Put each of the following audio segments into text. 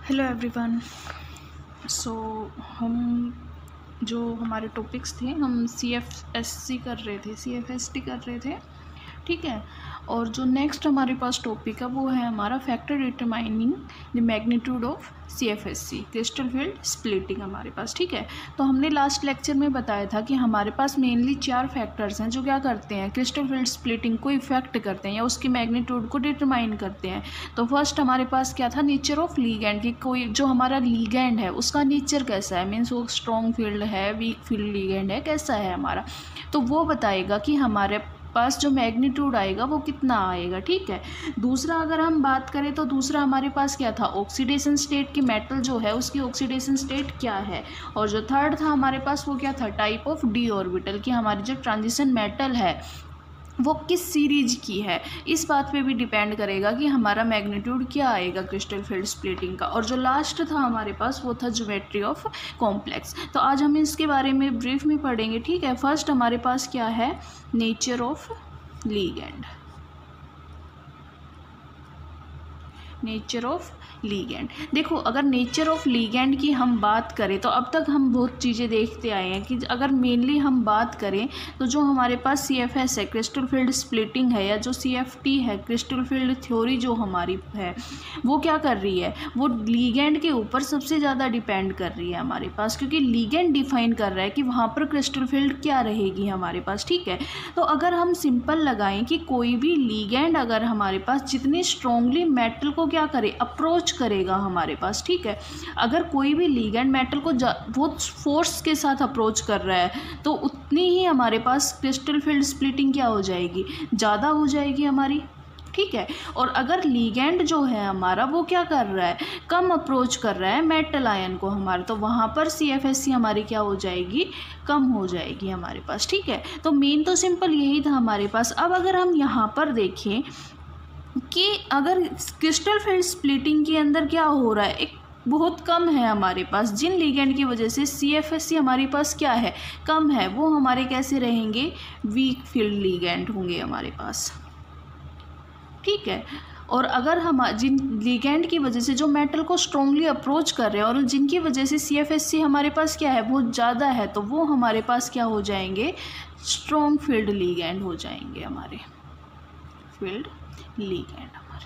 Hello everyone. सो हम जो हमारे टॉपिक्स थे, हम CFSC कर रहे थे, CFST कर रहे थे, ठीक है। और जो नेक्स्ट हमारे पास टॉपिक है वो है हमारा factor determining the magnitude of CFSC, crystal field splitting हमारे पास, ठीक है। तो हमने लास्ट लेक्चर में बताया था कि हमारे पास मेनली 4 फैक्टर्स हैं जो क्या करते हैं, क्रिस्टल फील्ड स्प्लिटिंग को इफेक्ट करते हैं या उसकी मैग्नीट्यूड को डिटरमाइन करते हैं। तो फर्स्ट हमारे पास क्या था, नेचर ऑफ लीगैंड, कि कोई जो हमारा लीगैंड है उसका नेचर कैसा है, मीन्स वो स्ट्रॉन्ग फील्ड है, वीक फील्ड लीगैंड है, कैसा है हमारा, तो वो बताएगा कि हमारे पास जो मैग्नीट्यूड आएगा वो कितना आएगा, ठीक है। दूसरा अगर हम बात करें तो दूसरा हमारे पास क्या था, ऑक्सीडेशन स्टेट, की मेटल जो है उसकी ऑक्सीडेशन स्टेट क्या है। और जो थर्ड था हमारे पास वो क्या था, टाइप ऑफ डी ऑर्बिटल, की हमारी जो ट्रांजिशन मेटल है वो किस सीरीज की है। इस बात पे भी डिपेंड करेगा कि हमारा मैग्नीट्यूड क्या आएगा क्रिस्टल फील्ड स्प्लिटिंग का। और जो लास्ट था हमारे पास वो था ज्योमेट्री ऑफ कॉम्प्लेक्स। तो आज हम इसके बारे में ब्रीफ में पढ़ेंगे, ठीक है। फर्स्ट हमारे पास क्या है, नेचर ऑफ लीगैंड, नेचर ऑफ लीगैंड। देखो, अगर नेचर ऑफ लीगैंड की हम बात करें तो अब तक हम बहुत चीज़ें देखते आए हैं कि अगर मेनली हम बात करें तो जो हमारे पास CFS है, क्रिस्टल फील्ड स्प्लिटिंग है, या जो CFT है, क्रिस्टल फील्ड थ्योरी जो हमारी है, वो क्या कर रही है, वो लीगैंड के ऊपर सबसे ज़्यादा डिपेंड कर रही है हमारे पास, क्योंकि लीगैंड डिफाइन कर रहा है कि वहाँ पर क्रिस्टल फील्ड क्या रहेगी हमारे पास, ठीक है। तो अगर हम सिंपल लगाएं कि कोई भी लीगैंड अगर हमारे पास जितनी स्ट्रांगली मेटल को क्या करे, अप्रोच करेगा हमारे पास, ठीक है। अगर कोई भी लीगैंड मेटल को बहुत फोर्स के साथ अप्रोच कर रहा है तो उतनी ही हमारे पास क्रिस्टल फील्ड स्प्लिटिंग क्या हो जाएगी, ज़्यादा हो जाएगी हमारी, ठीक है। और अगर लीगैंड जो है हमारा वो क्या कर रहा है, कम अप्रोच कर रहा है मेटल आयन को हमारे, तो वहाँ पर CFSC हमारी क्या हो जाएगी, कम हो जाएगी हमारे पास, ठीक है। तो मेन तो सिंपल यही था हमारे पास। अब अगर हम यहाँ पर देखें कि अगर क्रिस्टल फील्ड स्प्लिटिंग के अंदर क्या हो रहा है, एक बहुत कम है हमारे पास, जिन लीगैंड की वजह से CFSC हमारे पास क्या है, कम है, वो हमारे कैसे रहेंगे, वीक फील्ड लीगैंड होंगे हमारे पास, ठीक है। और अगर हम जिन लीगैंड की वजह से जो मेटल को स्ट्रांगली अप्रोच कर रहे हैं और जिनकी वजह से CFSC हमारे पास क्या है, बहुत ज़्यादा है, तो वो हमारे पास क्या हो जाएंगे, स्ट्रॉन्ग फील्ड लीगैंड हो जाएंगे हमारे, फील्ड लीगैंड हमारे,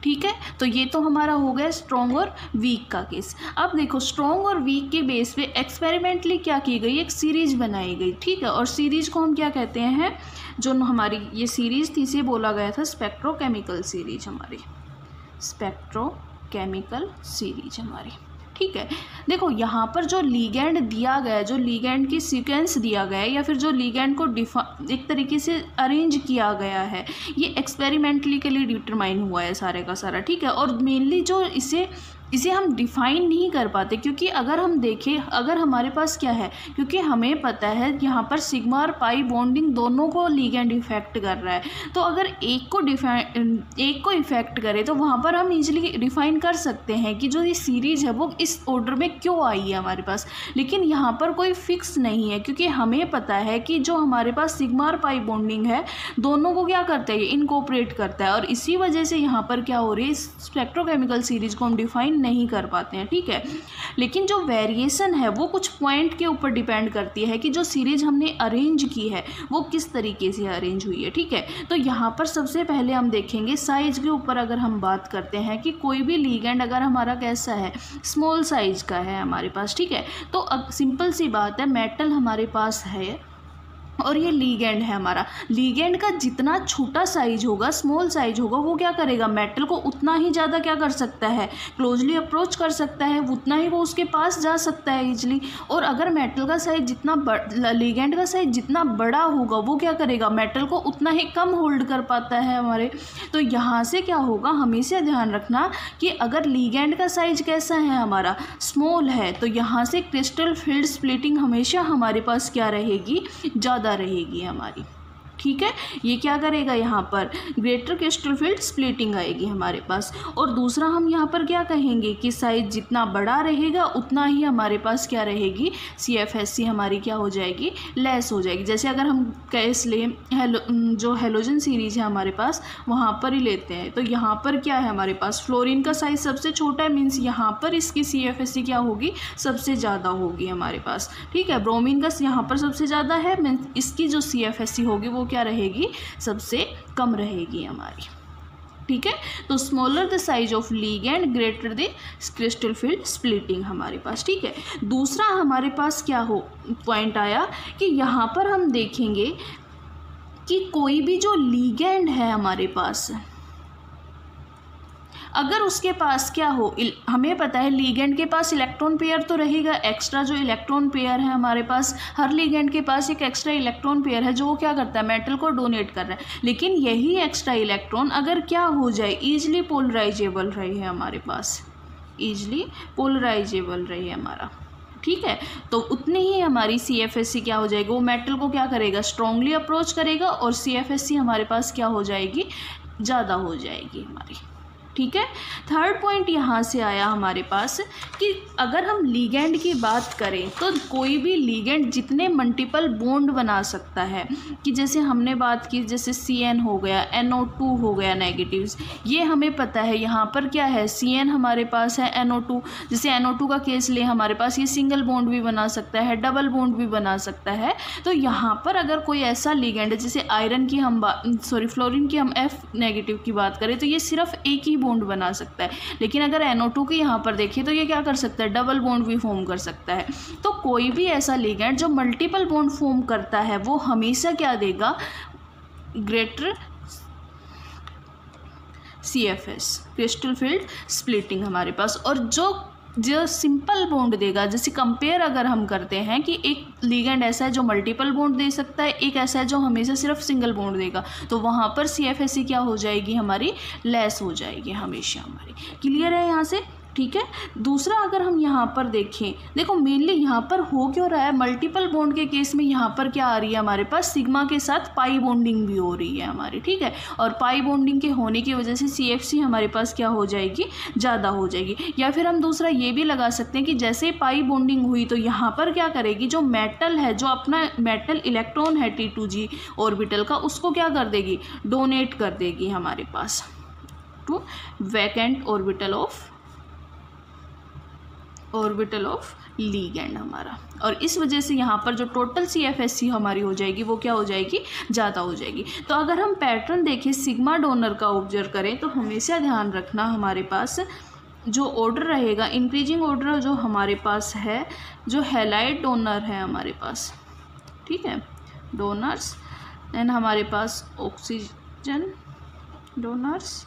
ठीक है। तो ये तो हमारा हो गया स्ट्रॉन्ग और वीक का केस। अब देखो, स्ट्रॉन्ग और वीक के बेस पे एक्सपेरिमेंटली क्या की गई, एक सीरीज बनाई गई, ठीक है। और सीरीज को हम क्या कहते हैं, जो हमारी ये सीरीज थी इसे बोला गया था स्पेक्ट्रोकेमिकल सीरीज, हमारी स्पेक्ट्रोकेमिकल सीरीज हमारी, ठीक है। देखो, यहाँ पर जो लीगैंड दिया गया है, जो लीगैंड की सीक्वेंस दिया गया है, या फिर जो लीगैंड को एक तरीके से अरेंज किया गया है, ये एक्सपेरिमेंटली के लिए डिटरमाइन हुआ है सारे का सारा, ठीक है। और मेनली जो इसे हम डिफ़ाइन नहीं कर पाते, क्योंकि अगर हम देखें, अगर हमारे पास क्या है, क्योंकि हमें पता है यहाँ पर सिग्मा और पाई बॉन्डिंग दोनों को लीगैंड इफेक्ट कर रहा है, तो अगर एक को इफेक्ट करे तो वहाँ पर हम इजीली डिफाइन कर सकते हैं कि जो ये सीरीज़ है वो इस ऑर्डर में क्यों आई है हमारे पास। लेकिन यहाँ पर कोई फिक्स नहीं है, क्योंकि हमें पता है कि जो हमारे पास सिग्मा और पाई बॉन्डिंग है दोनों को क्या करता है, इनकॉर्पोरेट करता है, और इसी वजह से यहाँ पर क्या हो रही है, स्पेक्ट्रोकेमिकल सीरीज को हम डिफाइन नहीं कर पाते हैं, ठीक है। लेकिन जो वेरिएशन है वो कुछ पॉइंट के ऊपर डिपेंड करती है कि जो सीरीज हमने अरेंज की है वो किस तरीके से अरेंज हुई है, ठीक है। तो यहाँ पर सबसे पहले हम देखेंगे साइज के ऊपर, अगर हम बात करते हैं कि कोई भी लीगैंड अगर हमारा कैसा है, स्मॉल साइज का है हमारे पास, ठीक है। तो अब सिंपल सी बात है, मेटल हमारे पास है और ये लीगैंड है हमारा, लीगैंड का जितना छोटा साइज होगा, स्मॉल साइज होगा, वो क्या करेगा, मेटल को उतना ही ज़्यादा क्या कर सकता है, क्लोजली अप्रोच कर सकता है, उतना ही वो उसके पास जा सकता है इजली। और अगर मेटल का साइज जितना लीगैंड का साइज जितना बड़ा होगा वो क्या करेगा, मेटल को उतना ही कम होल्ड कर पाता है हमारे। तो यहाँ से क्या होगा, हमेशा ध्यान रखना कि अगर लीगैंड का साइज कैसा है हमारा, स्मॉल है, तो यहाँ से क्रिस्टल फील्ड स्प्लिटिंग हमेशा हमारे पास क्या रहेगी, ज़्यादा रहेगी हमारी, ठीक है, ये क्या करेगा, यहाँ पर ग्रेटर क्रिस्टल फील्ड स्प्लिटिंग आएगी हमारे पास। और दूसरा हम यहाँ पर क्या कहेंगे कि साइज जितना बड़ा रहेगा उतना ही हमारे पास क्या रहेगी, CFSC हमारी क्या हो जाएगी, लेस हो जाएगी। जैसे अगर हम केस लें जो हेलोजन सीरीज है हमारे पास वहाँ पर ही लेते हैं, तो यहाँ पर क्या है हमारे पास, फ्लोरीन का साइज सबसे छोटा है, मीन्स यहाँ पर इसकी CFSC क्या होगी, सबसे ज़्यादा होगी हमारे पास। ठीक है, ब्रोमीन का यहाँ पर सबसे ज़्यादा है, मीन्स इसकी जो CFSC होगी वो क्या रहेगी, सबसे कम रहेगी हमारी। ठीक है, तो smaller the size of ligand greater the crystal field splitting हमारे पास। ठीक है, दूसरा हमारे पास क्या हो पॉइंट आया कि यहाँ पर हम देखेंगे कि कोई भी जो लिगेंड है हमारे पास, अगर उसके पास क्या हो, हमें पता है लिगेंड के पास इलेक्ट्रॉन पेयर तो रहेगा, एक्स्ट्रा जो इलेक्ट्रॉन पेयर है हमारे पास, हर लिगेंड के पास एक एक्स्ट्रा इलेक्ट्रॉन पेयर है जो वो क्या करता है, मेटल को डोनेट कर रहा है। लेकिन यही एक्स्ट्रा इलेक्ट्रॉन अगर क्या हो जाए, ईजिली पोलराइजेबल रहे है हमारे पास, ईजिली पोलराइजेबल रही है हमारा। ठीक है, तो उतनी ही हमारी CFSC क्या हो जाएगी, वो मेटल को क्या करेगा, स्ट्रांगली अप्रोच करेगा और CFSC हमारे पास क्या हो जाएगी, ज़्यादा हो जाएगी हमारी। ठीक है, थर्ड पॉइंट यहाँ से आया हमारे पास कि अगर हम लिगेंड की बात करें तो कोई भी लिगेंड जितने मल्टीपल बॉन्ड बना सकता है, कि जैसे हमने बात की जैसे CN हो गया, NO2 हो गया नेगेटिव्स, ये हमें पता है यहाँ पर क्या है, CN हमारे पास है, NO2, जैसे NO2 का केस ले हमारे पास ये सिंगल बॉन्ड भी बना सकता है, डबल बॉन्ड भी बना सकता है। तो यहाँ पर अगर कोई ऐसा लिगेंड है, जैसे आयरन की हम फ्लोरीन की हम F नेगेटिव की बात करें तो ये सिर्फ एक ही बॉन्ड बना सकता है, लेकिन अगर NO2 की यहाँ पर देखिए तो ये क्या कर सकता है, डबल बॉन्ड भी फॉर्म कर सकता है। तो कोई भी ऐसा लिगेंड जो मल्टीपल बॉन्ड फॉर्म करता है वो हमेशा क्या देगा, greater CFS crystal field splitting हमारे पास। और जो सिंपल बॉन्ड देगा, जैसे कंपेयर अगर हम करते हैं कि एक लिगेंड ऐसा है जो मल्टीपल बॉन्ड दे सकता है, एक ऐसा है जो हमेशा सिर्फ सिंगल बॉन्ड देगा, तो वहाँ पर CFSC क्या हो जाएगी हमारी, लेस हो जाएगी हमेशा हमारी। क्लियर है यहाँ से। ठीक है, दूसरा अगर हम यहाँ पर देखें, देखो मेनली यहाँ पर हो क्यों रहा है, मल्टीपल बॉन्ड के केस में यहाँ पर क्या आ रही है हमारे पास, सिग्मा के साथ पाई बॉन्डिंग भी हो रही है हमारी। ठीक है, और पाई बॉन्डिंग के होने की वजह से CFC हमारे पास क्या हो जाएगी, ज़्यादा हो जाएगी। या फिर हम दूसरा ये भी लगा सकते हैं कि जैसे पाई बॉन्डिंग हुई तो यहाँ पर क्या करेगी, जो मेटल है, जो अपना मेटल इलेक्ट्रॉन है T2G ऑर्बिटल का, उसको क्या कर देगी, डोनेट कर देगी हमारे पास two vacant orbital of ligand हमारा। और इस वजह से यहाँ पर जो टोटल CFSC हमारी हो जाएगी वो क्या हो जाएगी, ज़्यादा हो जाएगी। तो अगर हम पैटर्न देखें सिग्मा डोनर का ऑब्जर्व करें तो हमेशा ध्यान रखना हमारे पास जो ऑर्डर रहेगा, इंक्रीजिंग ऑर्डर जो हमारे पास है, जो हैलाइड डोनर है हमारे पास, ठीक है, डोनर्स, देन हमारे पास ऑक्सीजन डोनर्स,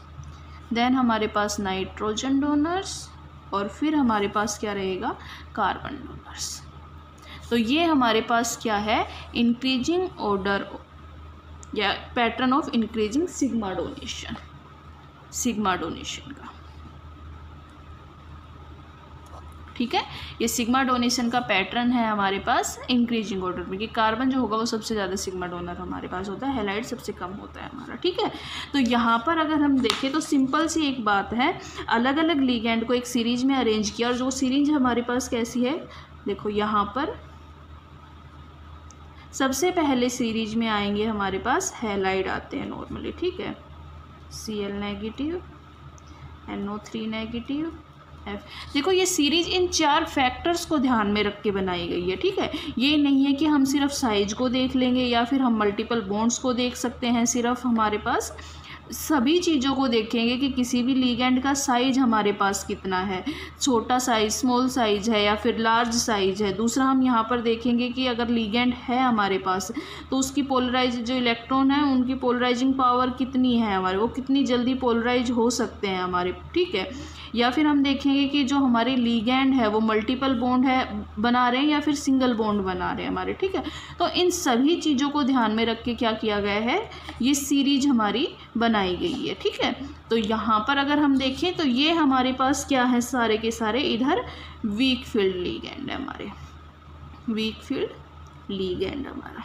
देन हमारे पास नाइट्रोजन डोनर्स, और फिर हमारे पास क्या रहेगा, कार्बन डोनर्स। तो ये हमारे पास क्या है, इंक्रीजिंग ऑर्डर या pattern of increasing sigma donation का। ठीक है, ये सिग्मा डोनेशन का पैटर्न है हमारे पास इंक्रीजिंग ऑर्डर में, कि कार्बन जो होगा वो सबसे ज़्यादा सिग्मा डोनर हमारे पास होता है, हैलाइड सबसे कम होता है हमारा। ठीक है, तो यहाँ पर अगर हम देखें तो सिंपल सी एक बात है, अलग अलग लिगेंड को एक सीरीज में अरेंज किया, और जो सीरीज हमारे पास कैसी है, देखो यहाँ पर सबसे पहले सीरीज में आएंगे हमारे पास हैलाइड आते हैं नॉर्मली। ठीक है, Cl negative, NO3 negative, F। देखो ये सीरीज इन 4 फैक्टर्स को ध्यान में रख के बनाई गई है। ठीक है, ये नहीं है कि हम सिर्फ साइज को देख लेंगे या फिर हम मल्टीपल बॉन्ड्स को देख सकते हैं, सिर्फ हमारे पास सभी चीज़ों को देखेंगे कि किसी भी लिगेंड का साइज हमारे पास कितना है, छोटा साइज, स्मॉल साइज है या फिर लार्ज साइज है। दूसरा हम यहाँ पर देखेंगे कि अगर लिगेंड है हमारे पास तो उसकी पोलराइज जो इलेक्ट्रॉन है उनकी पोलराइजिंग पावर कितनी है हमारे, वो कितनी जल्दी पोलराइज हो सकते हैं हमारे। ठीक है, या फिर हम देखेंगे कि जो हमारे लिगेंड है वो मल्टीपल बॉन्ड है बना रहे हैं या फिर सिंगल बॉन्ड बना रहे हैं हमारे। ठीक है, तो इन सभी चीज़ों को ध्यान में रख के क्या किया गया है, ये सीरीज हमारी बनाई गई है। ठीक है, तो यहाँ पर अगर हम देखें तो ये हमारे पास क्या है, सारे के सारे इधर वीक फील्ड लिगेंड है हमारे, वीक फील्ड लिगेंड हमारा।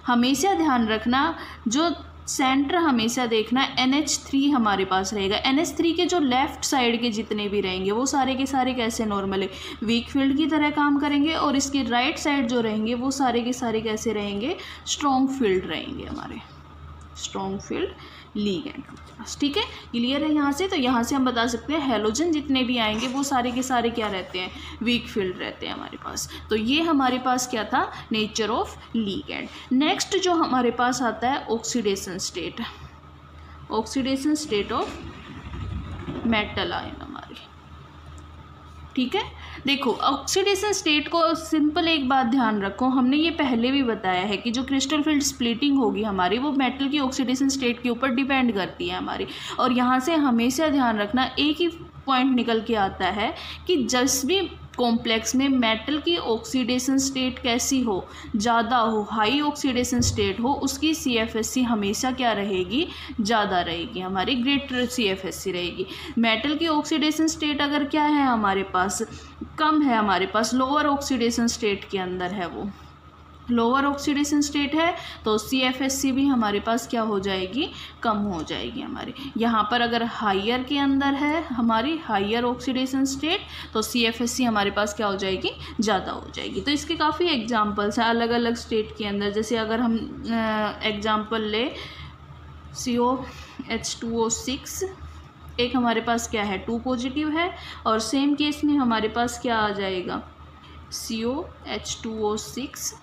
हमेशा ध्यान रखना, जो सेंटर हमेशा देखना NH3 हमारे पास रहेगा। NH3 के जो लेफ़्ट साइड के जितने भी रहेंगे वो सारे के सारे कैसे नॉर्मल है, वीक फील्ड की तरह काम करेंगे, और इसके राइट साइड जो रहेंगे वो सारे के सारे कैसे रहेंगे, स्ट्रॉन्ग फील्ड रहेंगे हमारे, स्ट्रॉन्ग फील्ड लीगेंड। ठीक है, क्लियर है यहाँ से। तो यहाँ से हम बता सकते हैं हैलोजन जितने भी आएंगे वो सारे के सारे क्या रहते हैं, वीक फील्ड रहते हैं हमारे पास। तो ये हमारे पास क्या था, नेचर ऑफ लीगेंड। नेक्स्ट जो हमारे पास आता है oxidation state, oxidation state of metal ion हमारे। ठीक है, देखो ऑक्सीडेशन स्टेट को सिंपल एक बात ध्यान रखो, हमने ये पहले भी बताया है कि जो क्रिस्टल फील्ड स्प्लिटिंग होगी हमारी वो मेटल की ऑक्सीडेशन स्टेट के ऊपर डिपेंड करती है हमारी। और यहाँ से हमेशा ध्यान रखना एक ही पॉइंट निकल के आता है कि जिस भी कॉम्प्लेक्स में मेटल की ऑक्सीडेशन स्टेट कैसी हो, ज़्यादा हो, हाई ऑक्सीडेशन स्टेट हो, उसकी CFSC हमेशा क्या रहेगी, ज़्यादा रहेगी, हमारी ग्रेटर CFSC रहेगी। मेटल की ऑक्सीडेशन स्टेट अगर क्या है हमारे पास, कम है, हमारे पास लोअर ऑक्सीडेशन स्टेट के अंदर है, वो लोअर ऑक्सीडेशन स्टेट है, तो CFSC भी हमारे पास क्या हो जाएगी, कम हो जाएगी हमारी। यहाँ पर अगर हायर के अंदर है हमारी हायर ऑक्सीडेशन स्टेट, तो CFSC हमारे पास क्या हो जाएगी, ज़्यादा हो जाएगी। तो इसके काफ़ी एग्जांपल्स हैं अलग अलग स्टेट के अंदर। जैसे अगर हम एग्जांपल ले COH2O6, एक हमारे पास क्या है 2 पॉजिटिव है, और सेम केस में हमारे पास क्या आ जाएगा COH2O6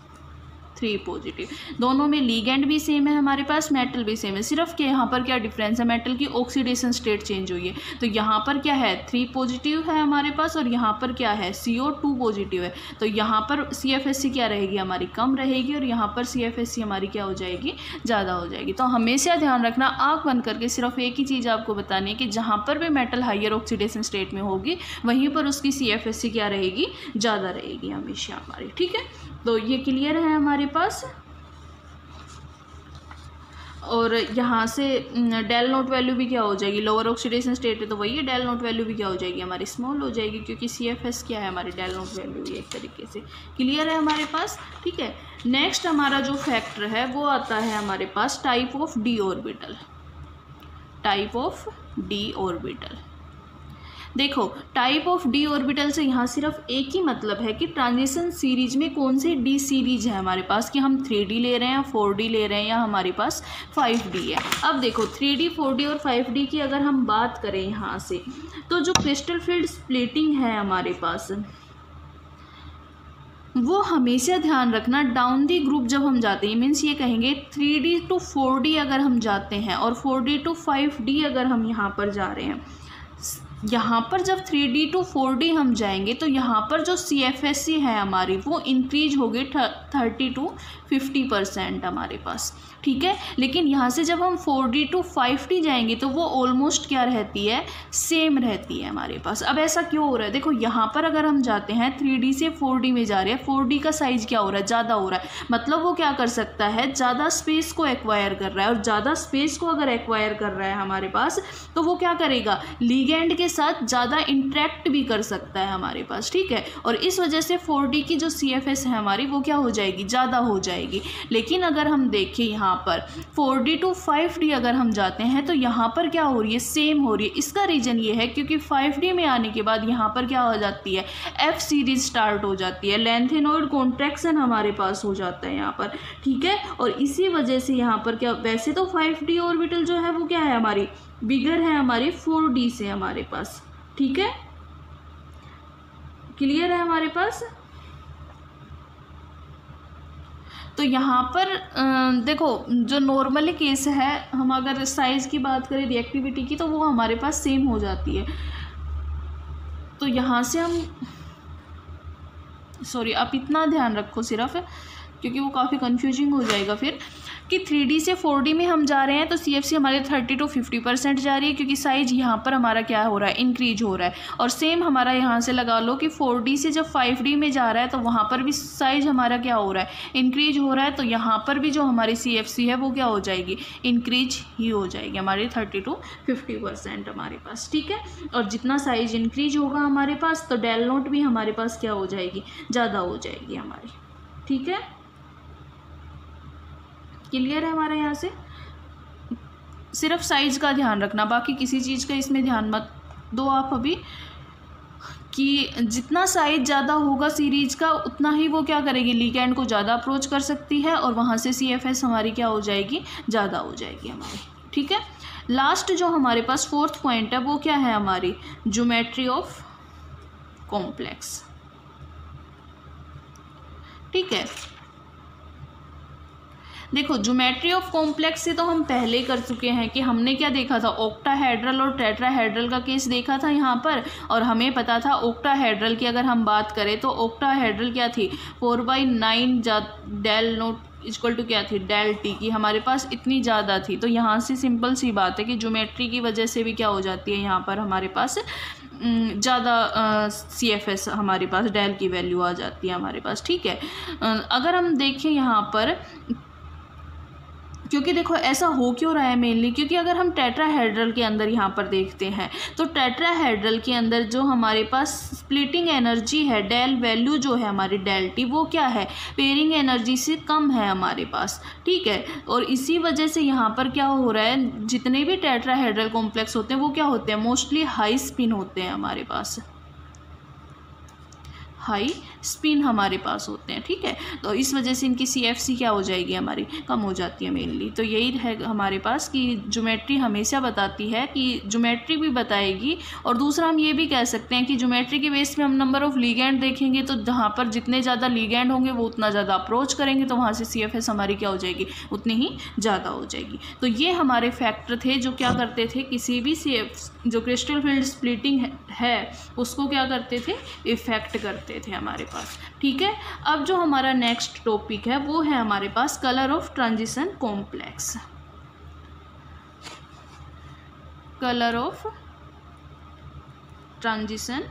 3 पॉजिटिव। दोनों में लीगेंड भी सेम है हमारे पास, मेटल भी सेम है, सिर्फ कि यहाँ पर क्या डिफरेंस है, मेटल की ऑक्सीडेशन स्टेट चेंज हुई है। तो यहाँ पर क्या है 3 पॉजिटिव है हमारे पास, और यहाँ पर क्या है CO2 पॉजिटिव है। तो यहाँ पर CFSC क्या रहेगी हमारी, कम रहेगी, और यहाँ पर CFSC हमारी क्या हो जाएगी, ज़्यादा हो जाएगी। तो हमेशा ध्यान रखना, आँख बंद करके सिर्फ एक ही चीज़ आपको बतानी है कि जहाँ पर भी मेटल हाइयर ऑक्सीडेशन स्टेट में होगी वहीं पर उसकी CFSC क्या रहेगी, ज़्यादा रहेगी हमेशा हमारी। ठीक है, तो ये क्लियर है हमारे पास। और यहाँ से डेल नोट वैल्यू भी क्या हो जाएगी, लोअर ऑक्सीडेशन स्टेट है तो वही है, डेल नोट वैल्यू भी क्या हो जाएगी हमारी, स्मॉल हो जाएगी, क्योंकि CFS क्या है हमारी, डेल नोट वैल्यू भी एक तरीके से क्लियर है हमारे पास। ठीक है, नेक्स्ट हमारा जो फैक्टर है वो आता है हमारे पास type of D orbital, type of D orbital. देखो टाइप ऑफ D ऑर्बिटल से यहाँ सिर्फ एक ही मतलब है कि ट्रांजिशन सीरीज में कौन से D सीरीज है हमारे पास, कि हम 3D ले रहे हैं, 4D ले रहे हैं, या हमारे पास 5D है। अब देखो 3D 4D और 5D की अगर हम बात करें यहाँ से, तो जो क्रिस्टल फील्ड स्प्लिटिंग है हमारे पास वो हमेशा ध्यान रखना डाउन दी ग्रुप जब हम जाते हैं, मीन्स ये कहेंगे 3D to 4D अगर हम जाते हैं और 4D to 5D अगर हम यहाँ पर जा रहे हैं, यहाँ पर जब 3D to 4D हम जाएंगे तो यहाँ पर जो CFSC है हमारी वो इंक्रीज होगी 30 to 50% हमारे पास। ठीक है, लेकिन यहाँ से जब हम 4D to 5D जाएंगे तो वो ऑलमोस्ट क्या रहती है, सेम रहती है हमारे पास। अब ऐसा क्यों हो रहा है, देखो यहाँ पर अगर हम जाते हैं 3D से 4D में जा रहे हैं, 4D का साइज क्या हो रहा है, ज़्यादा हो रहा है, मतलब वो क्या कर सकता है, ज़्यादा स्पेस को एक्वायर कर रहा है, और ज़्यादा स्पेस को अगर एक्वायर कर रहा है हमारे पास तो वो क्या करेगा, लीगेंड के साथ ज़्यादा इंटरेक्ट भी कर सकता है हमारे पास। ठीक है, और इस वजह से 4D की जो CFS है हमारी वो क्या हो जाएगी, ज़्यादा हो जाएगी। लेकिन अगर हम देखें यहाँ पर 4D to 5D अगर हम जाते हैं तो यहाँ पर क्या हो रही है, सेम हो रही है। इसका रीज़न ये है क्योंकि 5D में आने के बाद यहाँ पर क्या हो जाती है, F सीरीज स्टार्ट हो जाती है, लेंथेनॉइड कॉन्ट्रैक्शन हमारे पास हो जाता है यहाँ पर। ठीक है, और इसी वजह से यहाँ पर क्या, वैसे तो 5D ऑर्बिटल जो है वो क्या है हमारी, बिगर है हमारी 4D से हमारे पास। ठीक है, क्लियर है हमारे पास। तो यहाँ पर देखो जो नॉर्मली केस है, हम अगर साइज़ की बात करें रिएक्टिविटी की तो वो हमारे पास सेम हो जाती है। तो यहाँ से हम सॉरी आप इतना ध्यान रखो सिर्फ, क्योंकि वो काफ़ी कंफ्यूजिंग हो जाएगा फिर, कि 3D से 4D में हम जा रहे हैं तो CFC हमारे 30 to 50% जा रही है, क्योंकि साइज यहाँ पर हमारा क्या हो रहा है, इंक्रीज हो रहा है। और सेम हमारा यहाँ से लगा लो कि 4D से जब 5D में जा रहा है तो वहाँ पर भी साइज हमारा क्या हो रहा है, इंक्रीज हो रहा है। तो यहाँ पर भी जो हमारी CFC है वो क्या हो जाएगी, इंक्रीज ही हो जाएगी हमारी 30 to 50% हमारे पास। ठीक है, और जितना साइज इंक्रीज होगा हमारे पास तो डेल नोट भी हमारे पास क्या हो जाएगी, ज़्यादा हो जाएगी हमारी। ठीक है, क्लियर है हमारे यहाँ से? सिर्फ साइज का ध्यान रखना, बाकी किसी चीज़ का इसमें ध्यान मत दो आप अभी, कि जितना साइज ज़्यादा होगा सीरीज का उतना ही वो क्या करेगी, लिगैंड को ज़्यादा अप्रोच कर सकती है और वहाँ से CFS हमारी क्या हो जाएगी, ज़्यादा हो जाएगी हमारी। ठीक है, लास्ट जो हमारे पास फोर्थ पॉइंट है वो क्या है हमारी, ज्योमेट्री ऑफ कॉम्प्लेक्स। ठीक है, देखो ज्योमेट्री ऑफ कॉम्प्लेक्स से तो हम पहले कर चुके हैं कि हमने क्या देखा था, ऑक्टाहेड्रल और टेट्राहेड्रल का केस देखा था यहाँ पर, और हमें पता था ऑक्टाहेड्रल की अगर हम बात करें तो ऑक्टाहेड्रल क्या थी, 4/9 डेल नोट इक्वल टू क्या थी, डेल टी की हमारे पास इतनी ज़्यादा थी। तो यहाँ से सिंपल सी बात है कि ज्योमेट्री की वजह से भी क्या हो जाती है, यहाँ पर हमारे पास ज़्यादा CFS हमारे पास डेल की वैल्यू आ जाती है हमारे पास। ठीक है, अगर हम देखें यहाँ पर, क्योंकि देखो ऐसा हो क्यों रहा है मेनली, क्योंकि अगर हम टेट्राहेड्रल के अंदर यहाँ पर देखते हैं तो टेट्राहेड्रल के अंदर जो हमारे पास स्प्लिटिंग एनर्जी है, डेल वैल्यू जो है हमारी डेल टी, वो क्या है, पेयरिंग एनर्जी से कम है हमारे पास। ठीक है, और इसी वजह से यहाँ पर क्या हो रहा है, जितने भी टेट्राहेड्रल कॉम्प्लेक्स होते हैं वो क्या होते हैं, मोस्टली हाई स्पिन होते हैं हमारे पास, हाई स्पिन हमारे पास होते हैं। ठीक है, तो इस वजह से इनकी CFC क्या हो जाएगी, हमारी कम हो जाती है मेनली। तो यही है हमारे पास कि ज्योमेट्री हमेशा बताती है, कि ज्योमेट्री भी बताएगी, और दूसरा हम ये भी कह सकते हैं कि ज्योमेट्री के बेस पे हम नंबर ऑफ लीगैंड देखेंगे, तो जहाँ पर जितने ज़्यादा लीगैंड होंगे वो उतना ज़्यादा अप्रोच करेंगे, तो वहाँ से CFS हमारी क्या हो जाएगी, उतनी ही ज़्यादा हो जाएगी। तो ये हमारे फैक्टर थे जो क्या करते थे, किसी भी जो क्रिस्टल फील्ड स्प्लिटिंग है उसको क्या करते थे, इफेक्ट करते थे हमारे पास। ठीक है, अब जो हमारा नेक्स्ट टॉपिक है वो है हमारे पास colour of transition complex. Colour of transition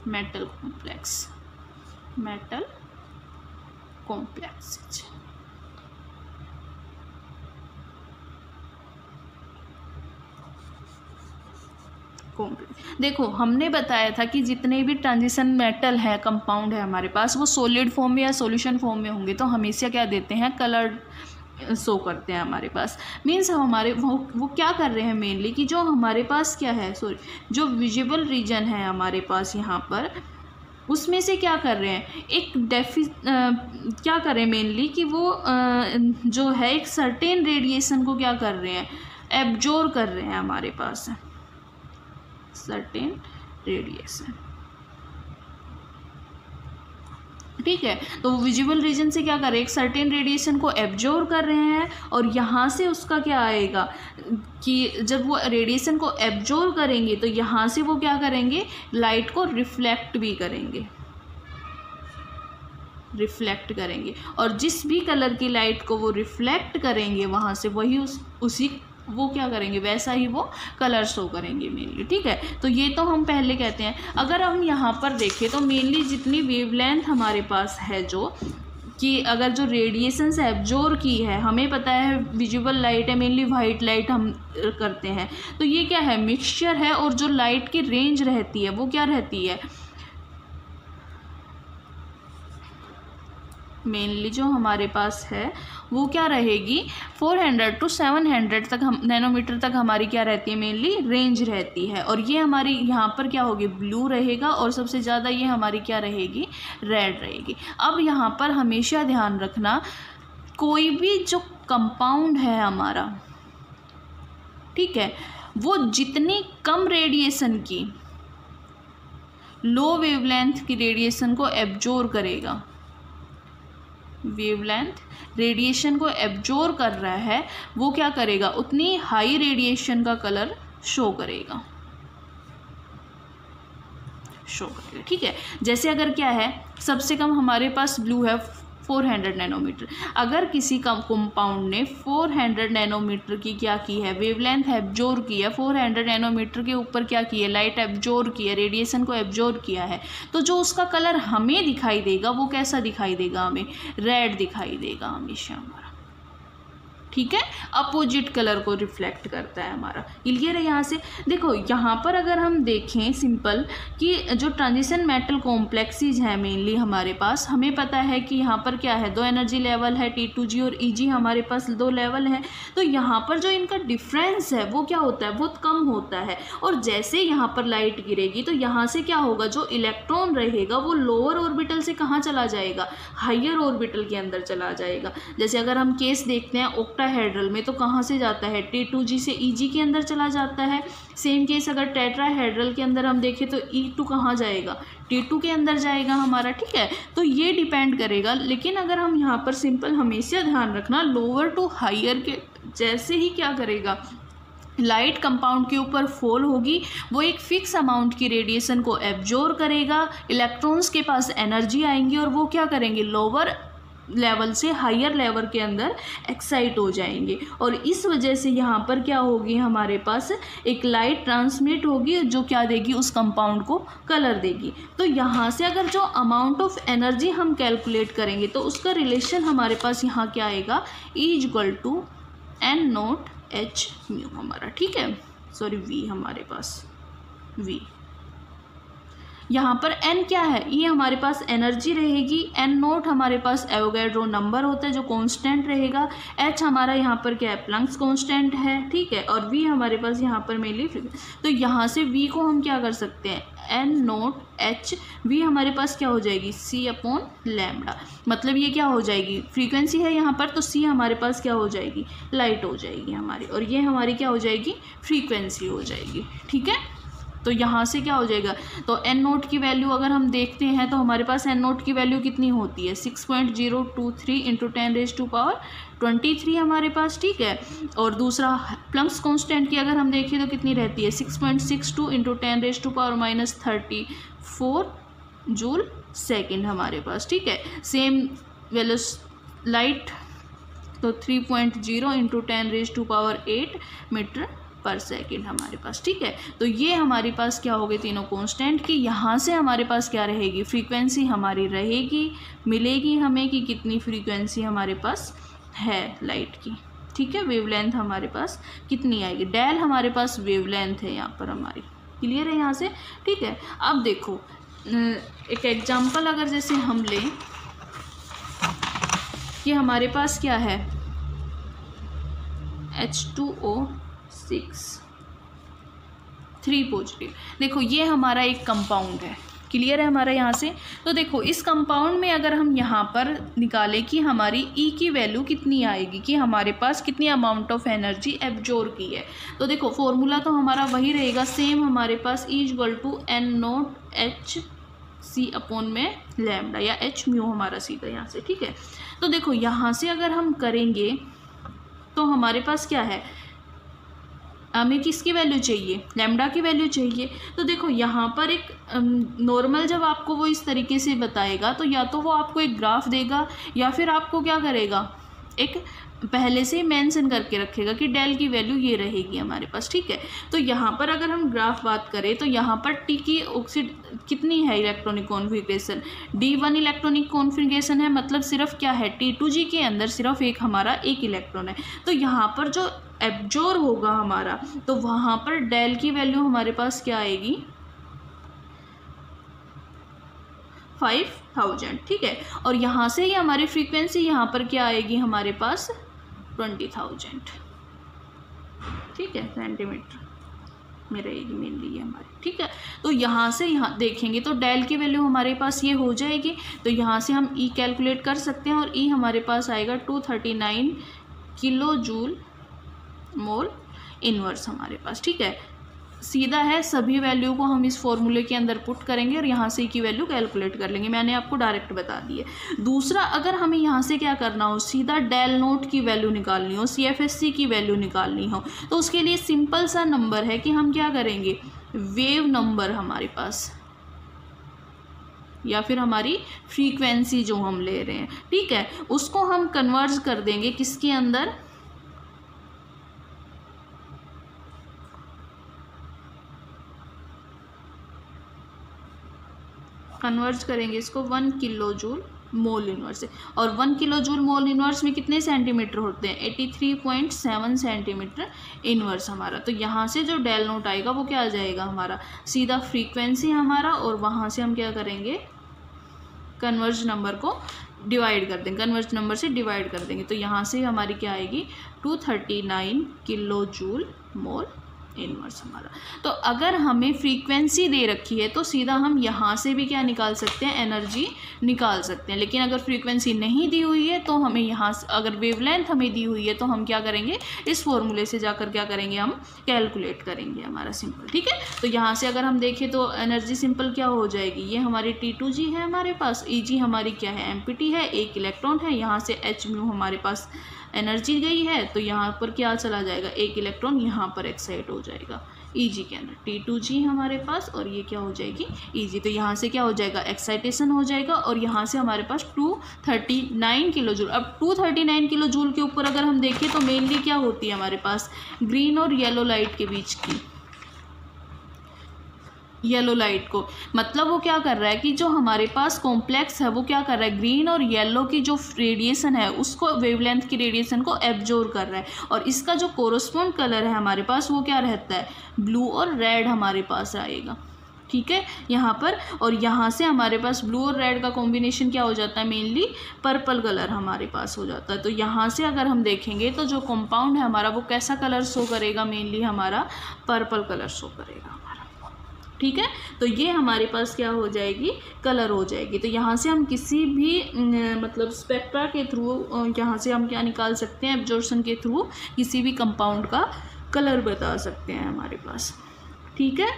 metal complex, metal complex. देखो हमने बताया था कि जितने भी ट्रांजिशन मेटल है, कंपाउंड है हमारे पास, वो सॉलिड फॉर्म में या सॉल्यूशन फॉर्म में होंगे तो हमेशा क्या देते हैं, कलर्ड शो करते हैं हमारे पास। मीन्स हमारे वो क्या कर रहे हैं मेनली, कि जो हमारे पास क्या है, जो विजिबल रीजन है हमारे पास यहाँ पर, उसमें से क्या कर रहे हैं, एक क्या कर रहे हैं मेनली, कि वो जो है एक सर्टेन रेडिएशन को क्या कर रहे हैं, एब्जॉर्ब कर रहे हैं हमारे पास, सर्टेन रेडिएशन। ठीक है, तो विजिबल रीजन से क्या कर रहे हैं, एक सर्टेन रेडिएशन को एब्जॉर्ब कर रहे हैं, और यहाँ से उसका क्या आएगा, कि जब वो रेडिएशन को एब्जॉर्ब करेंगे तो यहाँ से वो क्या करेंगे, लाइट को रिफ्लेक्ट भी करेंगे, रिफ्लेक्ट करेंगे, और जिस भी कलर की लाइट को वो रिफ्लेक्ट करेंगे वहाँ से वही उसी वो क्या करेंगे, वैसा ही वो कलर शो करेंगे मेनली। ठीक है, तो ये तो हम पहले कहते हैं। अगर हम यहाँ पर देखें तो मेनली जितनी वेवलेंथ हमारे पास है, जो कि अगर जो रेडिएशन से एब्जॉर्ब की है, हमें पता है विजिबल लाइट है, मेनली वाइट लाइट हम करते हैं, तो ये क्या है, मिक्सचर है, और जो लाइट की रेंज रहती है वो क्या रहती है, मेनली जो हमारे पास है वो क्या रहेगी, 400 to 700 तक हम नैनोमीटर तक हमारी क्या रहती है, मेनली रेंज रहती है। और ये हमारी यहाँ पर क्या होगी, ब्लू रहेगा, और सबसे ज़्यादा ये हमारी क्या रहेगी, रेड रहेगी। अब यहाँ पर हमेशा ध्यान रखना, कोई भी जो कंपाउंड है हमारा, ठीक है, वो जितनी कम रेडिएशन की, लो वेवलेंथ की रेडिएशन को एब्जॉर्ब करेगा, वेवलेंथ रेडिएशन को एब्जॉर्ब कर रहा है, वो क्या करेगा, उतनी हाई रेडिएशन का कलर शो करेगा, ठीक है। जैसे अगर क्या है, सबसे कम हमारे पास ब्लू है 400 नैनोमीटर, अगर किसी का कंपाउंड ने 400 नैनोमीटर की क्या की है, वेवलेंथ एब्जॉर्ब की है, 400 नैनोमीटर के ऊपर क्या की है, लाइट एब्जॉर्ब की है, रेडिएशन को एब्जॉर्ब किया है, तो जो उसका कलर हमें दिखाई देगा वो कैसा दिखाई देगा, हमें रेड दिखाई देगा हमेशा हमारा, ठीक है, अपोजिट कलर को रिफ्लेक्ट करता है हमारा। क्लियर है यहाँ से। देखो यहाँ पर अगर हम देखें सिंपल कि जो ट्रांजिशन मेटल कॉम्प्लेक्सेज हैं मेनली हमारे पास, हमें पता है कि यहाँ पर क्या है, दो एनर्जी लेवल है T2G और EG, हमारे पास दो लेवल है। तो यहाँ पर जो इनका डिफरेंस है वो क्या होता है, बहुत कम होता है। और जैसे यहाँ पर लाइट गिरेगी तो यहाँ से क्या होगा, जो इलेक्ट्रॉन रहेगा वो लोअर ऑर्बिटल से कहाँ चला जाएगा, हायर ऑर्बिटल के अंदर चला जाएगा। जैसे अगर हम केस देखते हैं ऑक्टाहेड्रल में तो कहाँ से जाता है, T2G से EG के अंदर चला जाता है। सेम केस अगर टेट्राहेड्रल के अंदर हम देखें तो E2 कहाँ जाएगा, T2 के अंदर जाएगा हमारा। ठीक है, तो ये डिपेंड करेगा। लेकिन अगर हम यहाँ पर सिंपल हमेशा ध्यान रखना, लोअर टू हायर के जैसे ही क्या करेगा, लाइट कंपाउंड के ऊपर फॉल होगी, वो एक फिक्स अमाउंट की रेडिएशन को एब्जॉर्ब करेगा, इलेक्ट्रॉन्स के पास एनर्जी आएंगी और वो क्या करेंगे, लोअर लेवल से हायर लेवल के अंदर एक्साइट हो जाएंगे। और इस वजह से यहाँ पर क्या होगी, हमारे पास एक लाइट ट्रांसमिट होगी जो क्या देगी, उस कंपाउंड को कलर देगी। तो यहाँ से अगर जो अमाउंट ऑफ एनर्जी हम कैलकुलेट करेंगे तो उसका रिलेशन हमारे पास यहाँ क्या आएगा, E N0h हमारा। ठीक है, सॉरी V हमारे पास V, यहाँ पर n क्या है, ये हमारे पास एनर्जी रहेगी, N0 हमारे पास एवोगैड्रो नंबर होता है जो कांस्टेंट रहेगा, h हमारा यहाँ पर क्या है, प्लैंक्स कांस्टेंट है। ठीक है, और v हमारे पास यहाँ पर मेनली फ्रीक्वेंसी। तो यहाँ से v को हम क्या कर सकते हैं, N0h, v हमारे पास क्या हो जाएगी, c/λ। मतलब ये क्या हो जाएगी, फ्रीक्वेंसी है यहाँ पर, तो c हमारे पास क्या हो जाएगी, लाइट हो जाएगी हमारी, और ये हमारी क्या हो जाएगी, फ्रीक्वेंसी हो जाएगी। ठीक है, तो यहाँ से क्या हो जाएगा, तो N0 की वैल्यू अगर हम देखते हैं तो हमारे पास N0 की वैल्यू कितनी होती है, 6.023 × 10⁻23 हमारे पास। ठीक है, और दूसरा प्लैंक्स कांस्टेंट की अगर हम देखें तो कितनी रहती है, 6.62 × 10⁻34 जूल सेकेंड हमारे पास। ठीक है, सेम वैल्यू लाइट तो 3.0 × 10⁸ मीटर पर सेकेंड हमारे पास। ठीक है, तो ये हमारे पास क्या हो गए, तीनों कांस्टेंट की। यहाँ से हमारे पास क्या रहेगी, फ्रीक्वेंसी हमारी रहेगी, मिलेगी हमें कि कितनी फ्रीक्वेंसी हमारे पास है लाइट की। ठीक है, वेवलेंथ हमारे पास कितनी आएगी, डेल हमारे पास वेवलेंथ है यहाँ पर हमारी। क्लियर है यहाँ से। ठीक है, अब देखो एक एग्जाम्पल अगर जैसे हम लें कि हमारे पास क्या है, H2O6 3 पॉजिटिव। देखो ये हमारा एक कंपाउंड है। क्लियर है हमारा यहाँ से। तो देखो इस कंपाउंड में अगर हम यहाँ पर निकालें कि हमारी E की वैल्यू कितनी आएगी, कि हमारे पास कितनी अमाउंट ऑफ एनर्जी एब्जॉर्ब की है, तो देखो फॉर्मूला तो हमारा वही रहेगा सेम हमारे पास, E = N0h c/λ या h हमारा सीधा यहाँ से। ठीक है, तो देखो यहाँ से अगर हम करेंगे तो हमारे पास क्या है, हमें किसकी वैल्यू चाहिए, लैम्डा की वैल्यू चाहिए। तो देखो यहाँ पर एक नॉर्मल जब आपको वो इस तरीके से बताएगा तो या तो वो आपको एक ग्राफ देगा या फिर आपको क्या करेगा, एक पहले से ही मेंशन करके रखेगा कि डेल की वैल्यू ये रहेगी हमारे पास। ठीक है, तो यहाँ पर अगर हम ग्राफ बात करें तो यहाँ पर टी की ऑक्सीड कितनी है, electronic configuration D1 electronic configuration है, मतलब सिर्फ क्या है, T2G के अंदर सिर्फ एक हमारा एक इलेक्ट्रॉन है। तो यहाँ पर जो एब्जॉर्ब होगा हमारा, तो वहाँ पर डेल की वैल्यू हमारे पास क्या आएगी, 5000। ठीक है, और यहाँ से ही हमारी फ्रीक्वेंसी यहाँ पर क्या आएगी हमारे पास, 20,000। ठीक है, सेंटीमीटर में रहेगी मेनली ये हमारी। ठीक है, तो यहाँ से यहाँ देखेंगे तो डेल की वैल्यू हमारे पास ये हो जाएगी। तो यहाँ से हम E कैलकुलेट कर सकते हैं और E हमारे पास आएगा 239 किलो जूल मोल इनवर्स हमारे पास। ठीक है, सीधा है, सभी वैल्यू को हम इस फॉर्मूले के अंदर पुट करेंगे और यहाँ से की वैल्यू कैलकुलेट कर लेंगे। मैंने आपको डायरेक्ट बता दी है। दूसरा, अगर हमें यहाँ से क्या करना हो, सीधा डेल नोट की वैल्यू निकालनी हो, CFSC की वैल्यू निकालनी हो, तो उसके लिए सिंपल सा नंबर है कि हम क्या करेंगे, वेव नंबर हमारे पास या फिर हमारी फ्रीक्वेंसी जो हम ले रहे हैं, ठीक है, उसको हम कन्वर्ज कर देंगे किसके अंदर, कन्वर्ज करेंगे इसको 1 किलो जूल मोल इनवर्स है। और 1 किलो जूल मोल इनवर्स में कितने सेंटीमीटर होते हैं? 83.7 सेंटीमीटर इनवर्स हमारा। तो यहाँ से जो डेल नोट आएगा वो क्या आ जाएगा हमारा? सीधा फ्रीक्वेंसी हमारा, और वहाँ से हम क्या करेंगे? कन्वर्ज नंबर को डिवाइड कर देंगे, कन्वर्ज नंबर से डिवाइड कर देंगे। तो यहाँ से हमारी क्या आएगी? 239 किलो जूल मोल इनवर्स हमारा। तो अगर हमें फ्रीक्वेंसी दे रखी है तो सीधा हम यहाँ से भी क्या निकाल सकते हैं? एनर्जी निकाल सकते हैं। लेकिन अगर फ्रीक्वेंसी नहीं दी हुई है तो हमें यहाँ से, अगर वेवलेंथ हमें दी हुई है तो हम क्या करेंगे? इस फॉर्मूले से जाकर क्या करेंगे? हम कैलकुलेट करेंगे हमारा सिंपल। ठीक है, तो यहाँ से अगर हम देखें तो एनर्जी सिंपल क्या हो जाएगी? ये हमारी T2G है हमारे पास, Eg हमारी क्या है? MPT है, 1 इलेक्ट्रॉन है, यहाँ से hν हमारे पास एनर्जी गई है, तो यहाँ पर क्या चला जाएगा? 1 इलेक्ट्रॉन यहाँ पर एक्साइट हो जाएगा Eg के अंदर। T2G हमारे पास, और ये क्या हो जाएगी? Eg। तो यहाँ से क्या हो जाएगा? एक्साइटेशन हो जाएगा, और यहाँ से हमारे पास 239 किलो जूल। अब 239 किलो जूल के ऊपर अगर हम देखें तो मेनली क्या होती है हमारे पास? ग्रीन और येलो लाइट के बीच की, येलो लाइट को, मतलब वो क्या कर रहा है कि जो हमारे पास कॉम्प्लेक्स है वो क्या कर रहा है? ग्रीन और येलो की जो रेडिएशन है उसको, वेवलेंथ की रेडिएशन को एब्जॉर्ब कर रहा है, और इसका जो कोरस्पॉन्ड कलर है हमारे पास वो क्या रहता है? ब्लू और रेड हमारे पास आएगा। ठीक है, यहाँ पर, और यहाँ से हमारे पास ब्लू और रेड का कॉम्बिनेशन क्या हो जाता है? मेनली पर्पल कलर हमारे पास हो जाता है। तो यहाँ से अगर हम देखेंगे तो जो कंपाउंड है हमारा वो कैसा कलर शो करेगा? मेनली हमारा पर्पल कलर शो करेगा हमारा। ठीक है, तो ये हमारे पास क्या हो जाएगी? कलर हो जाएगी। तो यहाँ से हम किसी भी मतलब स्पेक्ट्रा के थ्रू यहाँ से हम क्या निकाल सकते हैं? एब्जॉर्प्शन के थ्रू किसी भी कंपाउंड का कलर बता सकते हैं हमारे पास। ठीक है,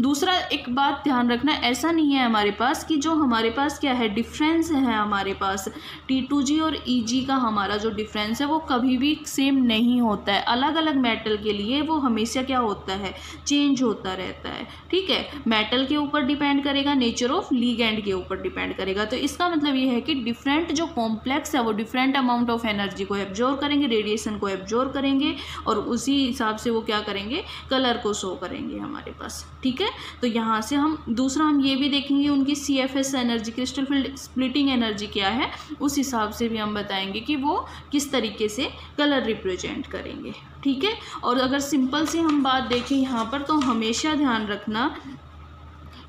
दूसरा एक बात ध्यान रखना, ऐसा नहीं है हमारे पास कि जो हमारे पास क्या है? डिफरेंस है हमारे पास T2G और Eg का हमारा जो डिफरेंस है वो कभी भी सेम नहीं होता है। अलग अलग मेटल के लिए वो हमेशा क्या होता है? चेंज होता रहता है। ठीक है, मेटल के ऊपर डिपेंड करेगा, नेचर ऑफ लीगेंड के ऊपर डिपेंड करेगा। तो इसका मतलब ये है कि डिफरेंट जो कॉम्प्लेक्स है वो डिफरेंट अमाउंट ऑफ एनर्जी को एब्जॉर्ब करेंगे, रेडिएशन को एब्जॉर्ब करेंगे, और उसी हिसाब से वो क्या करेंगे? कलर को शो करेंगे हमारे पास। ठीक है, तो यहाँ से हम दूसरा हम ये भी देखेंगे उनकी CFS energy, crystal field splitting energy क्या है, उस हिसाब से भी हम बताएंगे कि वो किस तरीके से कलर रिप्रेजेंट करेंगे। ठीक है, और अगर सिंपल से हम बात देखें यहाँ पर तो हमेशा ध्यान रखना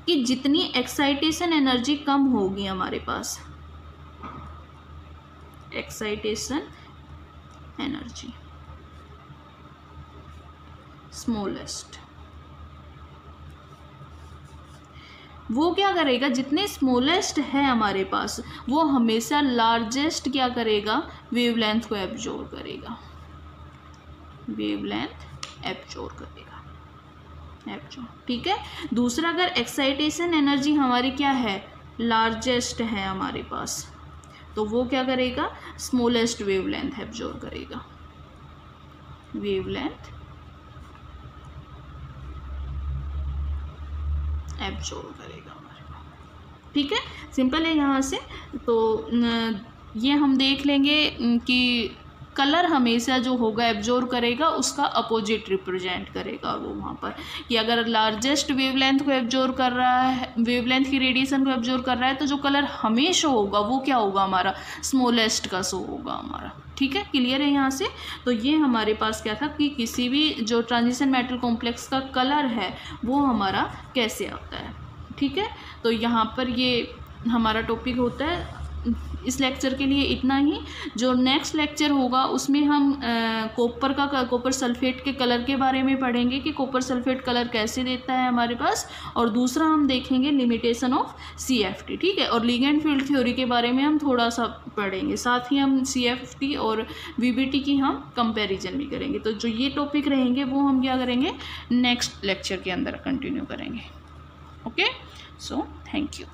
कि जितनी एक्साइटेशन एनर्जी कम होगी हमारे पास, एक्साइटेशन एनर्जी स्मॉलेस्ट, वो क्या करेगा? जितने स्मॉलेस्ट है हमारे पास वो हमेशा लार्जेस्ट क्या करेगा? वेवलेंथ को एब्जॉर्ब करेगा, वेवलेंथ एब्जॉर्ब करेगा, एब्जॉर्ब। ठीक है, दूसरा अगर एक्साइटेशन एनर्जी हमारी क्या है? लार्जेस्ट है हमारे पास, तो वो क्या करेगा? स्मॉलेस्ट वेवलेंथ एब्जॉर्ब करेगा, वेवलेंथ एब्जॉर्ब करेगा हमारे पास। ठीक है, सिंपल है यहाँ से। तो ये हम देख लेंगे कि कलर हमेशा जो होगा एब्जॉर्ब करेगा उसका अपोजिट रिप्रेजेंट करेगा वो वहाँ पर, कि अगर लार्जेस्ट वेवलेंथ को एब्जॉर्ब कर रहा है, वेवलेंथ की रेडिएशन को एब्जॉर्ब कर रहा है, तो जो कलर हमेशा होगा वो क्या होगा? हमारा स्मॉलेस्ट का शो होगा हमारा। ठीक है, क्लियर है यहाँ से। तो ये हमारे पास क्या था कि किसी भी जो ट्रांजिशन मेटल कॉम्प्लेक्स का कलर है वो हमारा कैसे आता है। ठीक है, तो यहाँ पर ये हमारा टॉपिक होता है। इस लेक्चर के लिए इतना ही। जो नेक्स्ट लेक्चर होगा उसमें हम कॉपर सल्फेट के कलर के बारे में पढ़ेंगे कि कॉपर सल्फेट कलर कैसे देता है हमारे पास, और दूसरा हम देखेंगे लिमिटेशन ऑफ CFT। ठीक है, और लिगेंड फील्ड थ्योरी के बारे में हम थोड़ा सा पढ़ेंगे, साथ ही हम CFT और VBT की हम कंपैरिजन भी करेंगे। तो जो ये टॉपिक रहेंगे वो हम क्या करेंगे? नेक्स्ट लेक्चर के अंदर कंटिन्यू करेंगे। Okay, so thank you.